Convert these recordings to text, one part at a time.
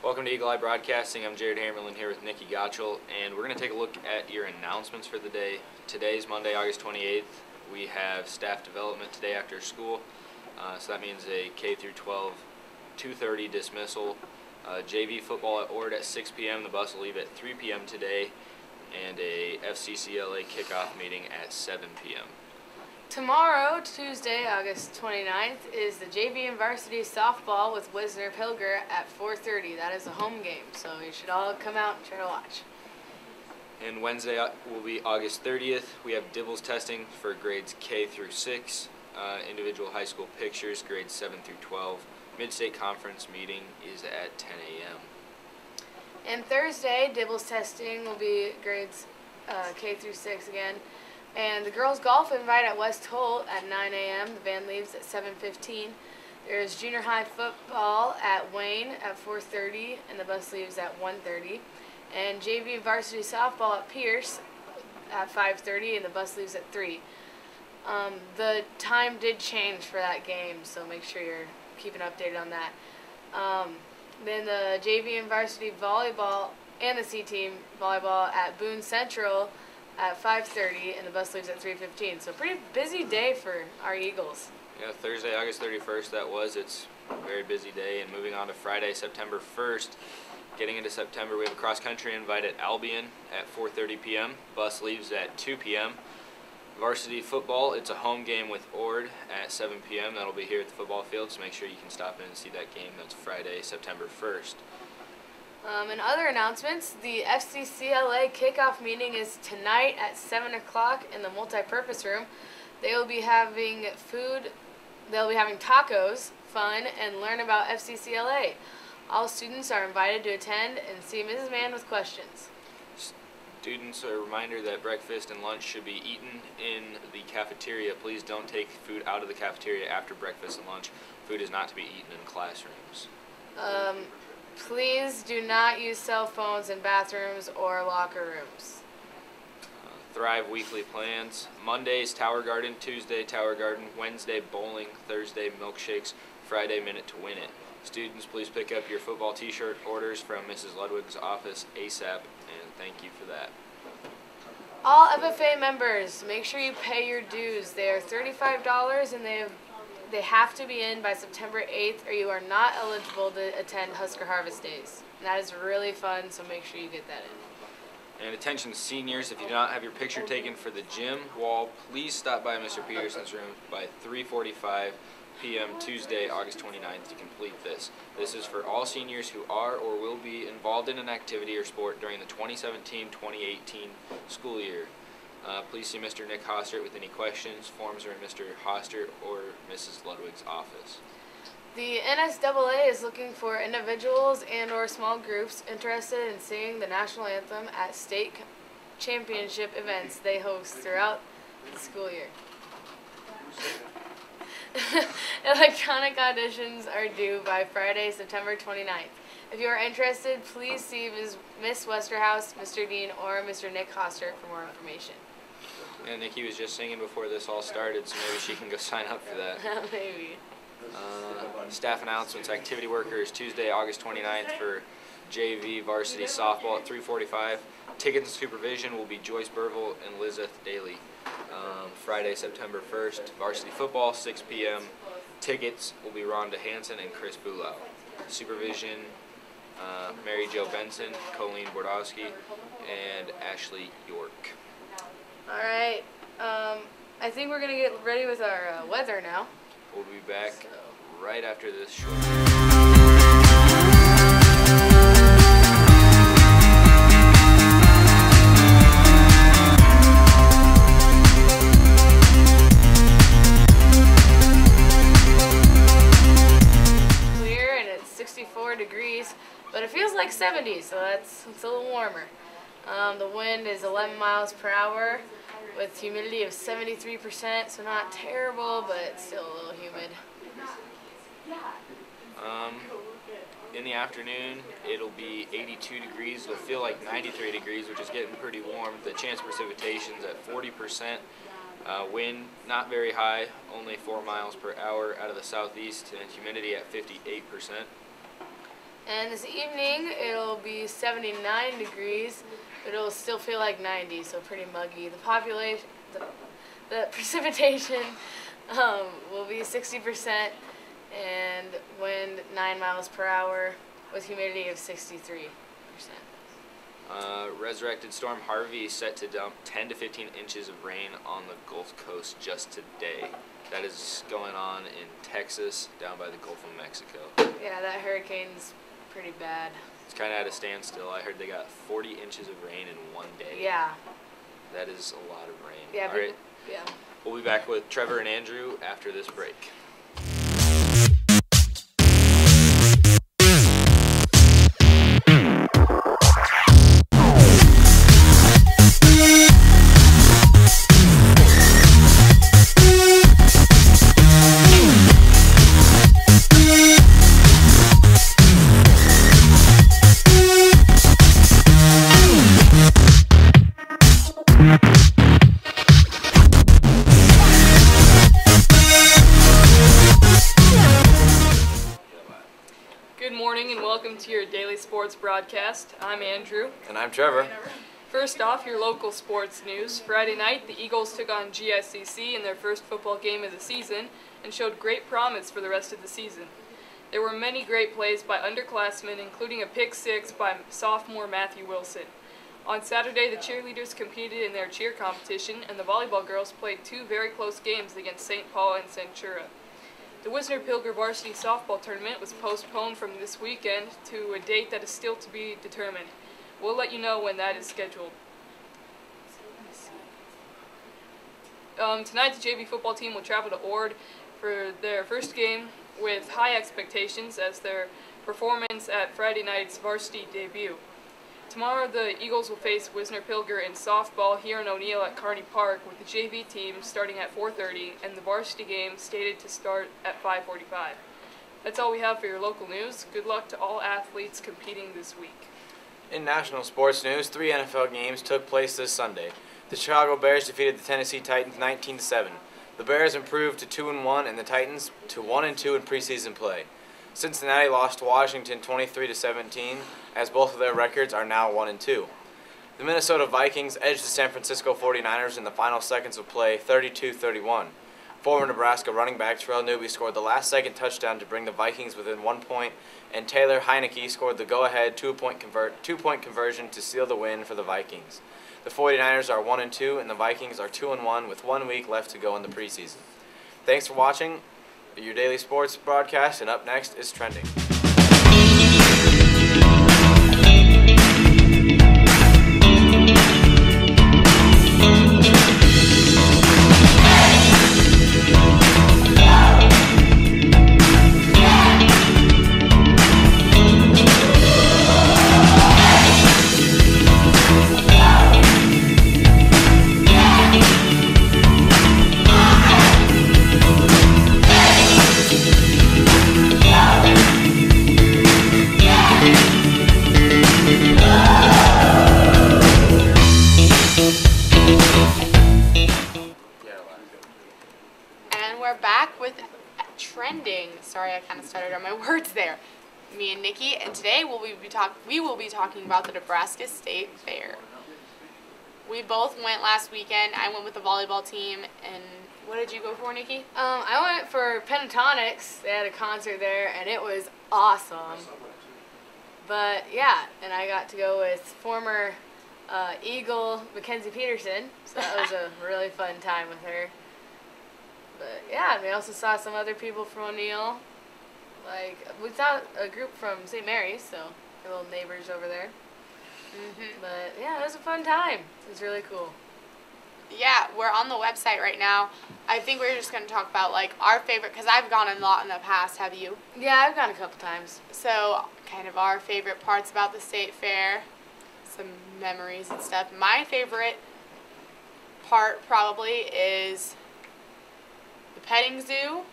Welcome to Eagle Eye Broadcasting. I'm Jared Hammerlin here with Nikki Gottschall, and we're going to take a look at your announcements for the day. Today's Monday, August 28th. We have staff development today after school, so that means a K through 12 2:30 dismissal. JV football at Ord at 6 p.m. The bus will leave at 3 p.m. today, and a Fccla Kickoff meeting at 7 p.m. Tomorrow, Tuesday, August 29th, is the JV and varsity softball with Wisner Pilger at 4:30. That is a home game, so you should all come out and try to watch. And Wednesday will be August 30th. We have Dibbles testing for grades K through 6, individual high school pictures, grades 7 through 12. Mid-state conference meeting is at 10 a.m. And Thursday, Dibbles testing will be grades K through 6 again. And the girls golf invite at West Holt at 9 a.m. The van leaves at 7:15. There's junior high football at Wayne at 4:30, and the bus leaves at 1:30. And JV varsity softball at Pierce at 5:30, and the bus leaves at 3. The time did change for that game, so make sure you're keeping updated on that. Then the JV and varsity volleyball and the C-team volleyball at Boone Central at 5:30, and the bus leaves at 3:15. So pretty busy day for our Eagles. Yeah, Thursday, August 31st, it's a very busy day. And moving on to Friday, September 1st, getting into September, we have a cross-country invite at Albion at 4:30 p.m. Bus leaves at 2 p.m. Varsity football, it's a home game with Ord at 7 p.m. That'll be here at the football field, so make sure you can stop in and see that game. That's Friday, September 1st. And other announcements, the Fccla Kickoff meeting is tonight at 7 o'clock in the multi-purpose room. They will be having food, they'll be having tacos, fun, and learn about Fccla. All students are invited to attend and see Mrs. Mann with questions. Students, a reminder that breakfast and lunch should be eaten in the cafeteria. Please don't take food out of the cafeteria after breakfast and lunch. Food is not to be eaten in classrooms. Please do not use cell phones in bathrooms or locker rooms. Thrive weekly plans. Mondays, Tower Garden. Tuesday, Tower Garden. Wednesday, bowling. Thursday, milkshakes. Friday, Minute to Win It. Students, please pick up your football t-shirt orders from Mrs. Ludwig's office ASAP, and thank you for that. All FFA members, make sure you pay your dues. They are $35, and they have to be in by September 8th, or you are not eligible to attend Husker Harvest Days. And that is really fun, so make sure you get that in. And attention seniors, if you do not have your picture taken for the gym wall, please stop by Mr. Peterson's room by 3:45 p.m. Tuesday, August 29th to complete this. This is for all seniors who are or will be involved in an activity or sport during the 2017-2018 school year. Please see Mr. Nick Hostert with any questions. Forms are in Mr. Hostert or Mrs. Ludwig's office. The NSAA is looking for individuals and or small groups interested in singing the national anthem at state championship events they host throughout the school year. Electronic auditions are due by Friday, September 29th. If you are interested, please see Miss Westerhouse, Mr. Dean, or Mr. Nick Hostert for more information. And Nikki was just singing before this all started, so maybe she can go sign up for that. Maybe. Staff announcements, activity workers, Tuesday, August 29th for JV varsity softball at 3:45. Tickets and supervision will be Joyce Burville and Lizeth Daly. Friday, September 1st, varsity football, 6 p.m. Tickets will be Rhonda Hansen and Chris Bulow. Supervision, Mary Jo Benson, Colleen Bordowski, and Ashley York. All right. I think we're going to get ready with our weather now. We'll be back right after this short. Clear, and it's 64 degrees, but it feels like 70, so it's a little warmer. The wind is 11 miles per hour with humidity of 73%, so not terrible, but it's still a little humid. In the afternoon, it'll be 82 degrees. It'll feel like 93 degrees, which is getting pretty warm. The chance of precipitation's at 40%. Wind not very high, only 4 miles per hour out of the southeast, and humidity at 58%. And this evening, it'll be 79 degrees, but it'll still feel like 90, so pretty muggy. The precipitation will be 60% and wind 9 miles per hour with humidity of 63%. Resurrected storm Harvey set to dump 10 to 15 inches of rain on the Gulf Coast just today. That is going on in Texas, down by the Gulf of Mexico. Yeah, that hurricane's pretty bad. It's kind of at a standstill. I heard they got 40 inches of rain in one day. Yeah. That is a lot of rain. Yeah. All right. Yeah. We'll be back with Trevor and Andrew after this break. Good morning and welcome to your daily sports broadcast. I'm Andrew. And I'm Trevor. First off, your local sports news. Friday night, the Eagles took on GSCC in their first football game of the season and showed great promise for the rest of the season. There were many great plays by underclassmen, including a pick six by sophomore Matthew Wilson. On Saturday, the cheerleaders competed in their cheer competition, and the volleyball girls played two very close games against St. Paul and Centura. The Wisner-Pilger varsity softball tournament was postponed from this weekend to a date that is still to be determined. We'll let you know when that is scheduled. Tonight, the JV football team will travel to Ord for their first game with high expectations as their performance at Friday night's varsity debut. Tomorrow, the Eagles will face Wisner-Pilger in softball here in O'Neill at Kearney Park, with the JV team starting at 4:30 and the varsity game stated to start at 5:45. That's all we have for your local news. Good luck to all athletes competing this week. In national sports news, 3 NFL games took place this Sunday. The Chicago Bears defeated the Tennessee Titans 19-7. The Bears improved to 2-1 and the Titans to 1-2 in preseason play. Cincinnati lost to Washington 23-17, as both of their records are now 1-2. The Minnesota Vikings edged the San Francisco 49ers in the final seconds of play 32-31. Former Nebraska running back Terrell Newby scored the last-second touchdown to bring the Vikings within 1 point, and Taylor Heineke scored the go-ahead two-point conversion to seal the win for the Vikings. The 49ers are 1-2, and the Vikings are 2-1 with 1 week left to go in the preseason. Thanks for watching your daily sports broadcast, and up next is Trending. Trending. Sorry, I kind of stuttered on my words there. Me and Nikki, and today we will be talking about the Nebraska State Fair. We both went last weekend. I went with the volleyball team, and what did you go for, Nikki? I went for Pentatonics. They had a concert there, and it was awesome. But yeah, and I got to go with former Eagle Mackenzie Peterson, so that was a really fun time with her. But yeah, and we also saw some other people from O'Neill. Like, we saw a group from St. Mary's, so our little neighbors over there. But yeah, it was a fun time. It was really cool. Yeah, we're on the website right now. I think we're just going to talk about, like, our favorite, because I've gone a lot in the past. Have you? Yeah, I've gone a couple times. So, kind of our favorite parts about the state fair, some memories and stuff. My favorite part probably is the petting zoo.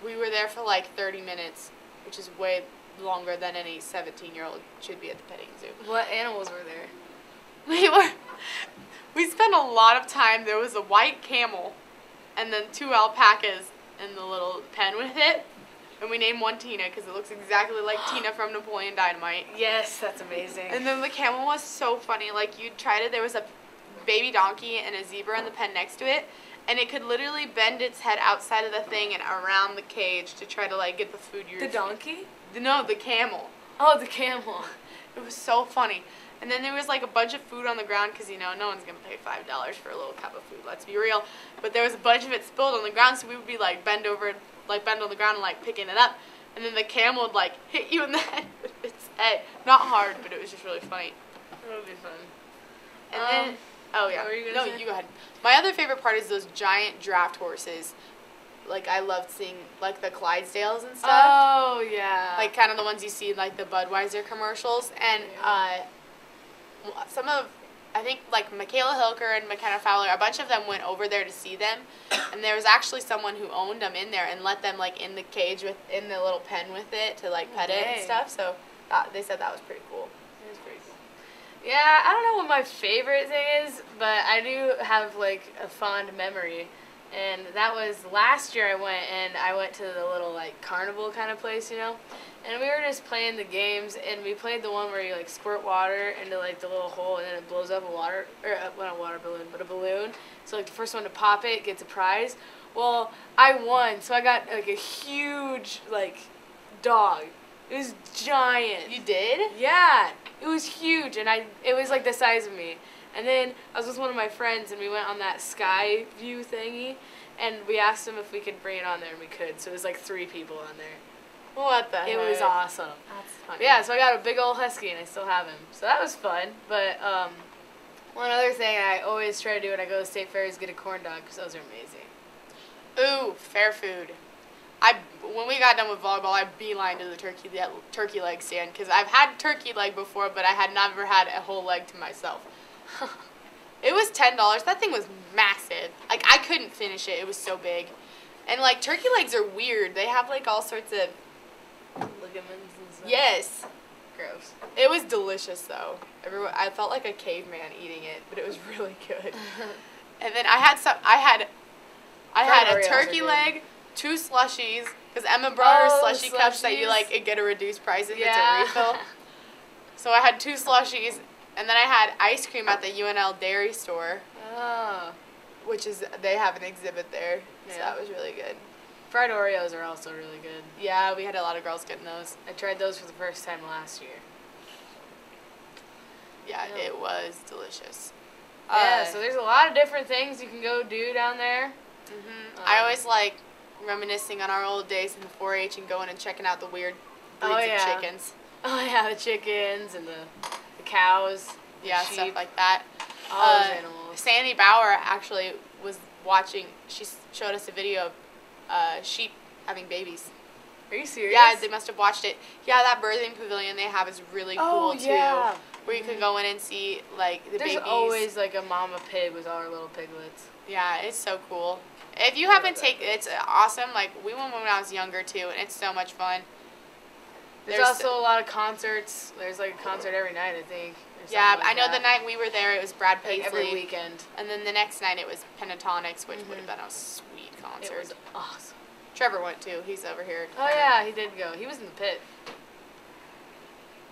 We were there for like 30 minutes, which is way longer than any 17-year-old should be at the petting zoo. What animals were there? We spent a lot of time. There was a white camel and then 2 alpacas in the little pen with it. And we named one Tina because it looks exactly like Tina from Napoleon Dynamite. Yes, that's amazing. And then the camel was so funny. Like, you'd try to, there was a baby donkey and a zebra in the pen next to it, and it could literally bend its head outside of the thing and around the cage to try to, like, get the food you're The donkey? No, the camel. Oh, the camel. It was so funny. And then there was, like, a bunch of food on the ground because, you know, no one's going to pay $5 for a little cup of food, let's be real. But there was a bunch of it spilled on the ground, so we would be, like, bend on the ground and, like, picking it up. And then the camel would, like, hit you in the head with its head. Not hard, but it was just really funny. That would be fun. And then, oh, yeah. what were you No, gonna say? you go ahead. My other favorite part is those giant draft horses. Like, I loved seeing, like, the Clydesdales and stuff. Oh, yeah. Like, kind of the ones you see in, like, the Budweiser commercials. And, some of, I think, like, Michaela Hilker and McKenna Fowler, a bunch of them went over there to see them, and there was actually someone who owned them in there and let them, like, in the cage in the little pen with it to, like, pet it and Dang. stuff, so they said that was pretty coul. It was pretty cool. Yeah, I don't know what my favorite thing is, but I do have, like, a fond memory. And that was last year I went to the little, like, carnival kind of place, you know? And we were just playing the games, and we played the one where you, like, squirt water into, like, the little hole, and then it blows up well, not a water balloon, but a balloon. So, like, the first one to pop it gets a prize. Well, I won, so I got, like, a huge, like, dog. It was giant. You did? Yeah, it was huge, and it was, like, the size of me. And then I was with one of my friends, and we went on that sky view thingy, and we asked them if we could bring it on there, and we could. So it was like 3 people on there. What the heck? It was awesome. That's funny. Yeah, so I got a big old husky, and I still have him. So that was fun. But one other thing I always try to do when I go to State Fair is get a corn dog, because those are amazing. Ooh, fair food. When we got done with volleyball, I beelined to the turkey leg stand, because I've had turkey leg before, but I had never had a whole leg to myself. It was $10. That thing was massive. Like, I couldn't finish it. It was so big. And, like, turkey legs are weird. They have, like, all sorts of... Ligaments and stuff. Yes. Gross. It was delicious, though. I felt like a caveman eating it, but it was really good. And then I had a Oreos turkey are good. leg, 2 slushies, because Emma brought her Oh, slushie cups that you, slushies. like, get a reduced price if Yeah. it's a refill. So I had 2 slushies, and then I had ice cream at the UNL Dairy Store, Oh. which is, they have an exhibit there, so Yeah. that was really good. Fried Oreos are also really good. Yeah, we had a lot of girls getting those. I tried those for the first time last year. Yeah, Yeah. it was delicious. Yeah, so there's a lot of different things you can go do down there. I always like reminiscing on our old days in the 4-H and going and checking out the weird breeds Oh, of yeah. chickens. Oh yeah, the chickens and the cows, the Yeah, sheep, stuff like that. all those animals. Sandy Bauer actually was watching, she showed us a video of sheep having babies. Are you serious? Yeah, they must have watched it. Yeah, that birthing pavilion they have is really Oh, cool too. yeah. Where you can go in and see like the There's babies. always like a mama pig with all her little piglets. Yeah, it's so cool. If you haven't taken, it's awesome. Like we went when I was younger too, and it's so much fun. There's also a lot of concerts. There's like a concert every night, I think. or Yeah, something I like know that. the night we were there, it was Brad Like Paisley. every weekend. And then the next night it was Pentatonics, which would have been a sweet concert. It was awesome. Trevor went too. He's over here. Oh yeah, he did go. He was in the pit.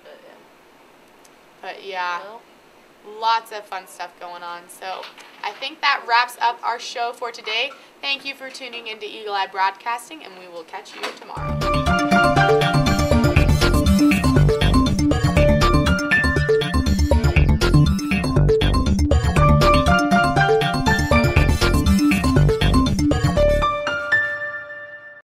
But yeah. But yeah, Well, lots of fun stuff going on. So I think that wraps up our show for today. Thank you for tuning into Eagle Eye Broadcasting, and we will catch you tomorrow.